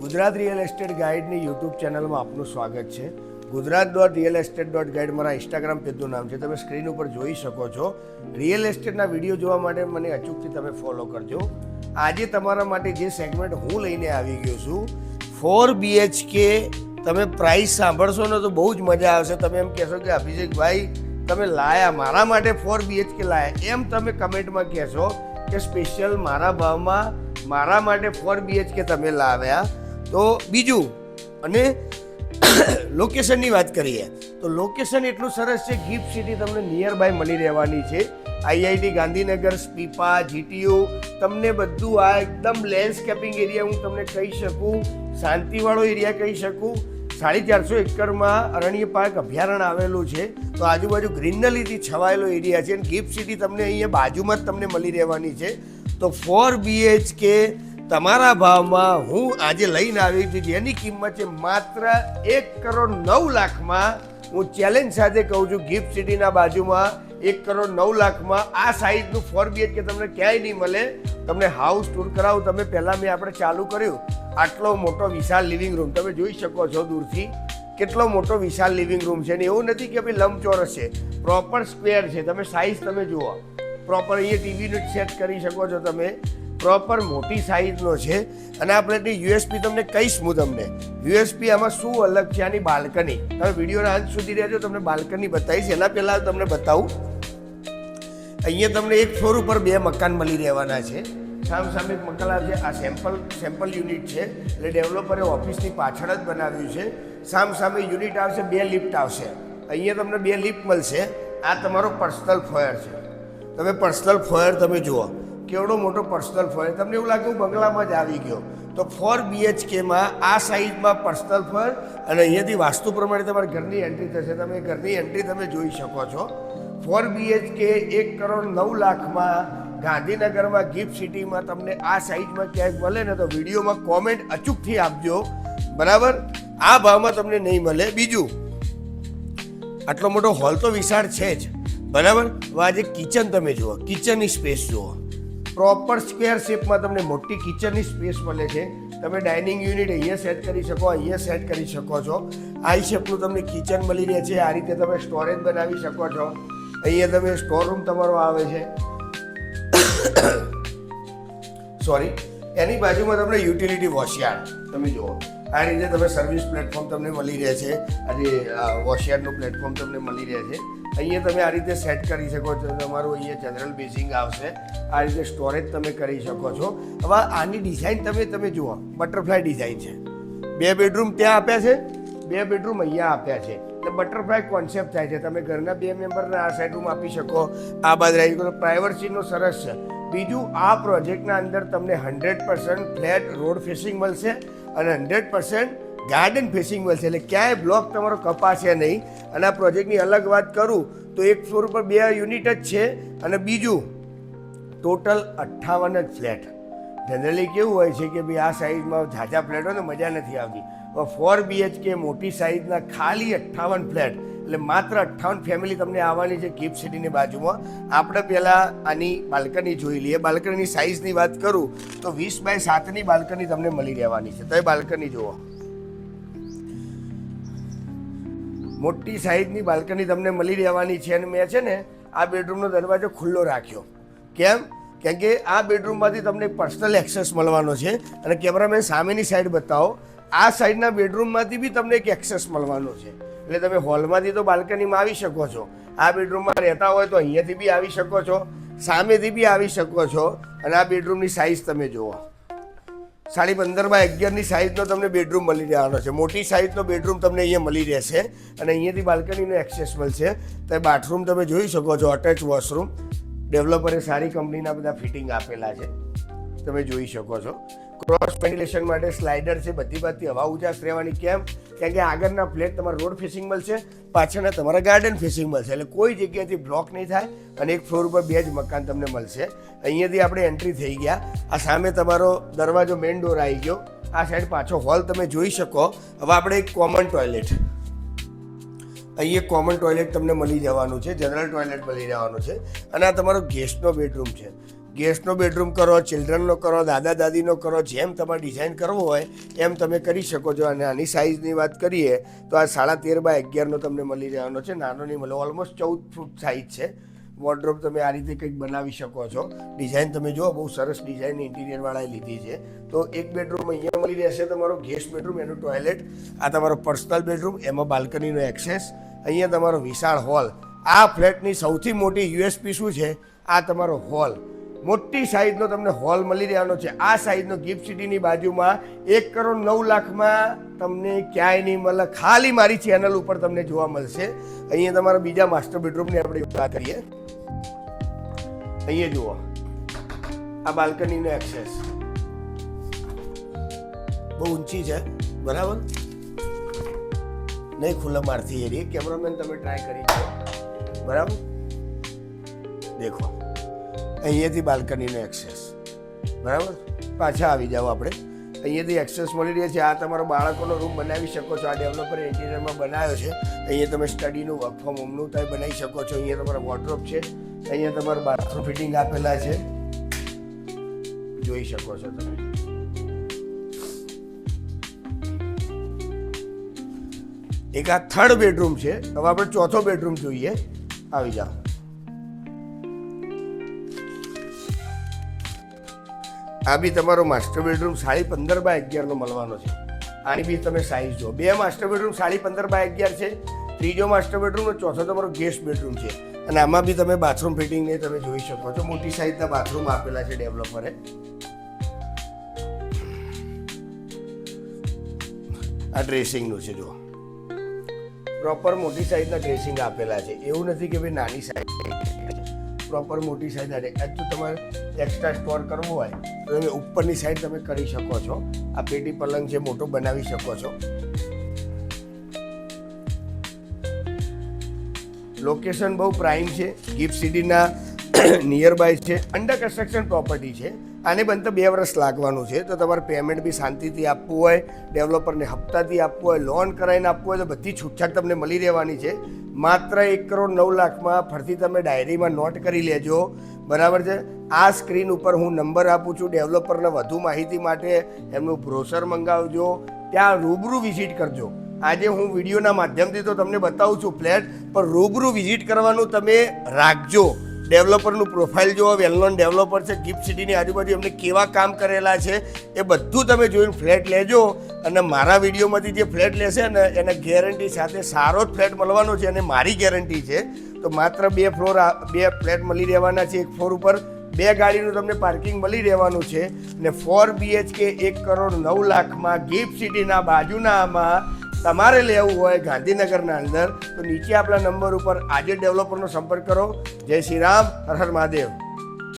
Gujarat real estate ગાઈડની YouTube ચેનલમાં આપનું સ્વાગત છે. ગુજરાત.realestate.guide મારા ઇન્સ્ટાગ્રામ પેજનું નામ છે. તમે સ્ક્રીન ઉપર જોઈ શકો છો. રિયલ એસ્ટેટના વિડીયો જોવા માટે મને અચૂકથી તમે ફોલો કરજો. આજે તમારા માટે જે સેગમેન્ટ હું લઈને આવી ગયો છું, 4 BHK તમે પ્રાઇસ સાંભળશો ને તો બહુ જ મજા આવશે. તમે એમ કહેશો કે અભિષેકભાઈ તમે લાયા, મારા માટે 4 BHK લાયા, એમ તમે કમેન્ટમાં કહેશો કે સ્પેશિયલ મારા ભાવમાં મારા માટે 4 BHK તમે લાવ્યા. તો બીજું, અને લોકેશનની વાત કરીએ તો લોકેશન એટલું સરસ છે. ગિફ્ટ સિટી તમને નિયર બાય મળી રહેવાની છે. IIT ગાંધીનગર, સ્પીપા, GTU, તમને બધું આ એકદમ લેન્ડસ્કેપિંગ એરિયા હું તમને કહી શકું, શાંતિવાળો એરિયા કહી શકું. 450 એકરમાં અરણ્ય પાર્ક અભયારણ્ય આવેલું છે. તો આજુબાજુ ગ્રીનરીથી છવાયેલો એરિયા છે. અને ગિફ્ટ સિટી તમને અહીંયા બાજુમાં જ તમને મળી રહેવાની છે. તો 4 BHK તમારા ભાવમાં હું આજે લઈને આવી છું, જેની કિંમત છે માત્ર 1,09,00,000માં. હું ચેલેન્જ સાથે કહું છું, ગિફ્ટ સિટીના બાજુમાં 1,09,00,000માં આ સાઇઝનું 4 BHK તમને ક્યાંય નહીં મળે. તમને હાઉસ ટૂર કરાવું. તમે પહેલાં આપણે ચાલુ કર્યું, આટલો મોટો વિશાળ લિવિંગ રૂમ તમે જોઈ શકો છો દૂરથી, કેટલો મોટો વિશાળ લિવિંગ રૂમ છે. ને એવું નથી કે ભાઈ લંબચોરસ છે, પ્રોપર સ્ક્વેર છે. તમે સાઇઝ તમે જુઓ, પ્રોપર અહીંયા ટીવીનું સેટ કરી શકો છો તમે, પ્રોપર મોટી સાઇઝનો છે. અને આપણે યુએસપી તમને કહીશ હું તમને યુએસપી આમાં શું અલગ છે. આની બાલ્કની, તમે વિડીયોના અંત સુધી રહેજો, તમને બાલ્કની બતાવીશ. એના પહેલાં તમને બતાવું, અહીંયા તમને એક ફ્લોર ઉપર 2 મકાન મળી રહેવાના છે. સામે એક મકાન આવશે. આ સેમ્પલ યુનિટ છે, એટલે ડેવલપરે ઓફિસની પાછળ જ બનાવ્યું છે. સામે યુનિટ આવશે, 2 લિફ્ટ આવશે. અહીંયા તમને 2 લિફ્ટ મળશે. આ તમારો પર્સનલ ફોયર છે. તમે પર્સનલ ફોયર તમે જુઓ, કેવડો મોટો પર્સનલ ફોયર. તમને એવું લાગે હું બંગલામાં જ આવી ગયો. તો 4 BHKમાં આ સાઇઝમાં પર્સનલ ફોયર, અને અહીંયાથી વાસ્તુ પ્રમાણે તમારા ઘરની એન્ટ્રી થશે. તમે ઘરની એન્ટ્રી તમે જોઈ શકો છો. 4 BHK 1,09,00,000માં ગાંધીનગરમાં ગિફ્ટ સિટીમાં તમને આ સાઇઝમાં ક્યાંક મળે ને તો વિડીયોમાં કોમેન્ટ અચૂકથી આપજો, બરાબર. આ ભાવમાં તમને નહીં મળે. બીજું, આટલો મોટો હોલ તો વિશાળ છે જ, બરાબર. હવે આજે કિચન તમે જુઓ, કિચનની સ્પેસ જુઓ, પ્રોપર સ્ક્વેર શેપમાં તમને મોટી કિચનની સ્પેસ મળે છે. તમે ડાઇનિંગ યુનિટ અહીંયા સેટ કરી શકો, અહીંયા સેટ કરી શકો છો. આઈ શેપનું તમને કિચન મળી રહે છે. આ રીતે તમે સ્ટોરેજ બનાવી શકો છો. અહીંયા તમે સ્ટોર રૂમ તમારો આવે છે, સોરી. એની બાજુમાં તમને યુટિલિટી વોશયાર્ડ તમે જુઓ. આ રીતે તમે સર્વિસ પ્લેટફોર્મ તમને મળી રહે છે. આજે વોશયાર્ડનું પ્લેટફોર્મ તમને મળી રહે છે. અહીંયા તમે આ રીતે સેટ કરી શકો છો. તમારું અહીંયા જનરલ બેસિંગ આવશે. આ રીતે સ્ટોરેજ તમે કરી શકો છો. હવે આની ડિઝાઇન તમે જુઓ, બટરફ્લાય ડિઝાઇન છે. 2 બેડરૂમ ત્યાં આપ્યા છે, 2 બેડરૂમ અહીંયા આપ્યા છે. એટલે બટરફ્લાય કોન્સેપ્ટ થાય છે. તમે ઘરના 2 મેમ્બરને આ સાઈડ રૂમ આપી શકો, આ બાજુ આવી ગયો. પ્રાઇવસીનો સરસ છે. બીજું, આ પ્રોજેક્ટના અંદર તમને 100% ફ્લેટ રોડ ફેસિંગ મળશે અને 100% ગાર્ડન ફેસિંગ મળશે. એટલે ક્યાંય બ્લોક તમારો કપાશે નહીં. અને આ પ્રોજેક્ટની અલગ વાત કરું તો એક ફ્લોર ઉપર 2 યુનિટ જ છે. અને બીજું, ટોટલ 58 જ ફ્લેટ. જનરલી કેવું હોય છે કે ભાઈ આ સાઇઝમાં ઝાઝા ફ્લેટ હોય ને મજા નથી આવતી. 4 BHK મોટી સાઇઝના ખાલી 58 ફ્લેટ, એટલે માત્ર 58 ફેમિલી તમને આવવાની છે ગિફ્ટ સિટીની બાજુમાં. આપણે પહેલાં આની બાલ્કની જોઈ લઈએ. બાલ્કનીની સાઇઝની વાત કરું તો 20x7ની બાલ્કની તમને મળી રહેવાની છે. તો એ બાલ્કની જુઓ, મોટી સાઇઝની બાલ્કની તમને મળી રહેવાની છે. અને મેં છે ને આ બેડરૂમનો દરવાજો ખુલ્લો રાખ્યો. કેમ? કેમ કે આ બેડરૂમમાંથી તમને પર્સનલ એક્સેસ મળવાનો છે. અને કેમેરામેન સામેની સાઈડ બતાવો, આ સાઈડના બેડરૂમમાંથી બી તમને એક એક્સેસ મળવાનો છે. એટલે તમે હોલમાંથી તો બાલ્કનીમાં આવી શકો છો. આ બેડરૂમમાં રહેતા હોય તો અહીંયાથી બી આવી શકો છો, સામેથી બી આવી શકો છો. અને આ બેડરૂમની સાઇઝ તમે જુઓ, 15x11ની સાઇઝનો તમને બેડરૂમ મળી રહેવાનો છે. મોટી સાઇઝનો બેડરૂમ તમને અહીંયા મળી રહેશે. અને અહીંયાથી બાલ્કનીનો એક્સેસ મળશે. તો બાથરૂમ તમે જોઈ શકો છો, અટેચ વોશરૂમ. ડેવલપરે સારી કંપનીના બધા ફિટિંગ આપેલા છે, તમે જોઈ શકો છો. ક્રોસ વેન્ટિલેશન માટે સ્લાઇડર છે. બધી બાજુથી હવા ઉજાસ રહેવાની. કેમ? કેમ કે આગળના ફ્લેટ તમારા રોડ ફેસિંગ મળશે, પાછળના તમારા ગાર્ડન ફેસિંગ મળશે. એટલે કોઈ જગ્યાએથી બ્લોક નહીં થાય. અને એક ફ્લોર ઉપર 2 જ મકાન તમને મળશે. અહીંયાથી આપણે એન્ટ્રી થઈ ગયા. આ સામે તમારો દરવાજો, મેઇન ડોર આવી ગયો. આ સાઈડ પાછો હોલ તમે જોઈ શકો. હવે આપણે એક કોમન ટોયલેટ, અહીં એક કોમન ટોયલેટ તમને મળી જવાનું છે, જનરલ ટોયલેટ મળી જવાનું છે. અને આ તમારો ગેસ્ટનો બેડરૂમ છે. ગેસ્ટનો બેડરૂમ કરો, ચિલ્ડ્રનનો કરો, દાદા દાદીનો કરો, જેમ તમારે ડિઝાઇન કરવો હોય એમ તમે કરી શકો છો. અને આની સાઇઝની વાત કરીએ તો આ 13x11 તમને મળી રહેવાનો છે. નાનો નહીં મળે, ઓલમોસ્ટ 14 ફૂટ સાઇઝ છે. વોર્ડરોબ તમે આ રીતે કંઈક બનાવી શકો છો. ડિઝાઇન તમે જુઓ, બહુ સરસ ડિઝાઇન ઇન્ટિરિયરવાળાએ લીધી છે. તો એક બેડરૂમ અહીંયા મળી રહેશે તમારો ગેસ્ટ બેડરૂમ, એનું ટોયલેટ, આ તમારો પર્સનલ બેડરૂમ, એમાં બાલ્કનીનો એક્સેસ, અહીંયા તમારો વિશાળ હોલ. આ ફ્લેટની સૌથી મોટી યુએસપી શું છે? આ તમારો હોલ, મોટી સાઇઝનો તમને હોલ મળી રહેવાનો છે. આ સાઇઝનો ગિફ્ટ સિટીની બાજુમાં 1,09,00,000 તમને ક્યાંય નહીં મળે, ખાલી મારી ચેનલ ઉપર તમને જોવા મળશે. અહીંયા તમારા બીજા માસ્ટર બેડરૂમની આપણે વાત કરીએ. અહીંયા જુઓ, આ બાલ્કનીનો એક્સેસ બહુ ઊંચી છે, બરાબર નહીં? ખુલ્લા મારથી એરિયા. કેમેરામેન તમે ટ્રાય કરી શકો, બરાબર? દેખો, અહીંયાથી બાલ્કનીનો એક્સેસ, બરાબર? પાછા આવી જાઓ, આપણે અહીંયાથી એક્સેસ મળી રહે છે. આ તમારો બાળકોનો રૂમ બનાવી શકો છો. આ ડેવલપર ઇન્ટિરિયરમાં બનાવ્યો છે. અહીંયા તમે સ્ટડીનું, વર્ક ફ્રોમ હોમનું તમે બનાવી શકો છો. અહીંયા તમારો વોર્ડરોબ છે, અહીંયા તમારું બાથરૂમ ફિટિંગ આપેલા છે, જોઈ શકો છો તમે. એક આ થર્ડ બેડરૂમ છે. હવે આપણે ચોથો બેડરૂમ જોઈએ. આવી જાઓ. આ બી તમારો માસ્ટર બેડરૂમ 15x11 મળવાનો છે. આની બી તમે સાઇઝ જુઓ. 2 માસ્ટર બેડરૂમ 15x11 છે. ત્રીજો માસ્ટર બેડરૂમ અને ચોથો તમારો ગેસ્ટ બેડરૂમ છે. અને આમાં બી તમે બાથરૂમ ફિટિંગને તમે જોઈ શકો છો. મોટી સાઇઝના બાથરૂમ આપેલા છે ડેવલપરે. આ ડ્રેસિંગનું છે, જુઓ, પ્રોપર મોટી સાઇઝના ડ્રેસિંગ આપેલા છે. એવું નથી કે ભાઈ નાની સાઇઝ, પ્રોપર મોટી સાઇઝના. જો તમારે એક્સ્ટ્રા સ્ટોર કરવો હોય તો તમે ઉપરની સાઈડ તમે કરી શકો છો. આ પેટી પલંગ છે, મોટો બનાવી શકો છો. લોકેશન બહુ પ્રાઇમ છે, ગિફ્ટ સિટીના નિયર બાય છે, અંડર કન્સ્ટ્રક્શન પ્રોપર્ટી છે. આને બનતા 2 વર્ષ લાગવાનું છે. તો તમારે પેમેન્ટ બી શાંતિથી આપવું હોય, ડેવલપરને હપ્તાથી આપવું હોય, લોન કરાવીને આપવું હોય તો બધી છૂટછાટ તમને મળી રહેવાની છે. માત્ર 1,09,00,000 ફરતી તમે ડાયરીમાં નોટ કરી લેજો, બરાબર છે? આ સ્ક્રીન ઉપર હું નંબર આપું છું. ડેવલપરને વધુ માહિતી માટે એમનું બ્રોશર મંગાવજો, ત્યાં રૂબરૂ વિઝિટ કરજો. આજે હું વિડીયોના માધ્યમથી તો તમને બતાવું છું ફ્લેટ, પણ રૂબરૂ વિઝિટ કરવાનું તમે રાખજો. ડેવલપરનું પ્રોફાઇલ જુઓ, વેલ નોન ડેવલપર છે. ગિફ્ટ સિટીની આજુબાજુ એમને કેવા કામ કરેલા છે એ બધું તમે જોઈને ફ્લેટ લેજો. અને મારા વિડીયોમાંથી જે ફ્લેટ લેશે ને એને ગેરંટી સાથે સારો જ ફ્લેટ મળવાનો છે, અને મારી ગેરંટી છે. તો માત્ર 2 ફ્લેટ મળી રહેવાના છે. એક ફ્લોર ઉપર 2 ગાડીનું તમને પાર્કિંગ મળી રહેવાનું છે. અને 4 BHK 1,09,00,000 ગિફ્ટ સિટીના બાજુના આમાં તમારે લેવું હોય ગાંધીનગરના અંદર તો નીચે આપણા નંબર ઉપર આજે ડેવલપરનો સંપર્ક કરો. જય શ્રી રામ, હર હર મહાદેવ.